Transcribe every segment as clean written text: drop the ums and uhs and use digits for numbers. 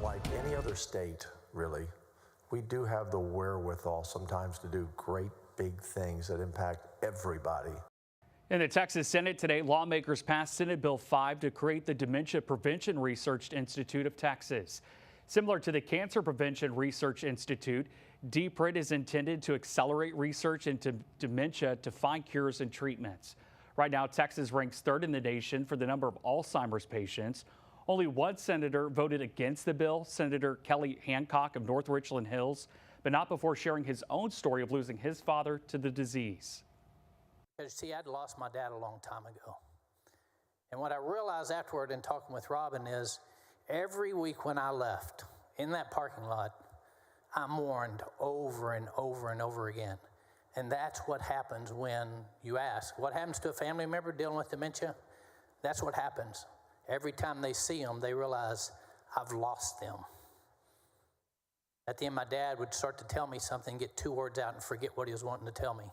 Like any other state, really, we do have the wherewithal sometimes to do great big things that impact everybody. In the Texas Senate today, lawmakers passed Senate Bill 5 to create the Dementia Prevention Research Institute of Texas. Similar to the Cancer Prevention Research Institute, DPRIT is intended to accelerate research into dementia to find cures and treatments. Right now, Texas ranks third in the nation for the number of Alzheimer's patients. Only one senator voted against the bill, Senator Kelly Hancock of North Richland Hills, but not before sharing his own story of losing his father to the disease. See, I'd lost my dad a long time ago. And what I realized afterward in talking with Robin is every week when I left in that parking lot, I mourned over and over and over again. And that's what happens when you ask, what happens to a family member dealing with dementia? That's what happens. Every time they see them, they realize, I've lost them. At the end, my dad would start to tell me something, get two words out and forget what he was wanting to tell me.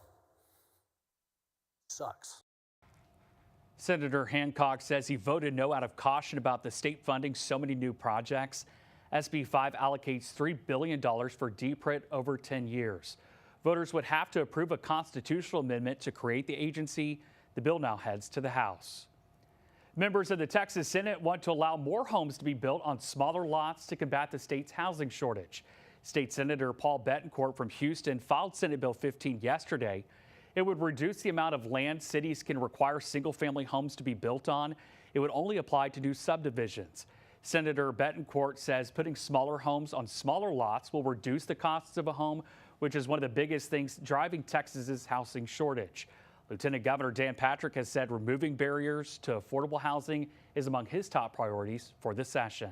Sucks. Senator Hancock says he voted no out of caution about the state funding so many new projects. SB 5 allocates $3 billion for DPRIT over 10 years. Voters would have to approve a constitutional amendment to create the agency. The bill now heads to the House. Members of the Texas Senate want to allow more homes to be built on smaller lots to combat the state's housing shortage. State Senator Paul Bettencourt from Houston filed Senate Bill 15 yesterday. It would reduce the amount of land cities can require single-family homes to be built on. It would only apply to new subdivisions. Senator Bettencourt says putting smaller homes on smaller lots will reduce the costs of a home, which is one of the biggest things driving Texas's housing shortage. Lieutenant Governor Dan Patrick has said removing barriers to affordable housing is among his top priorities for this session.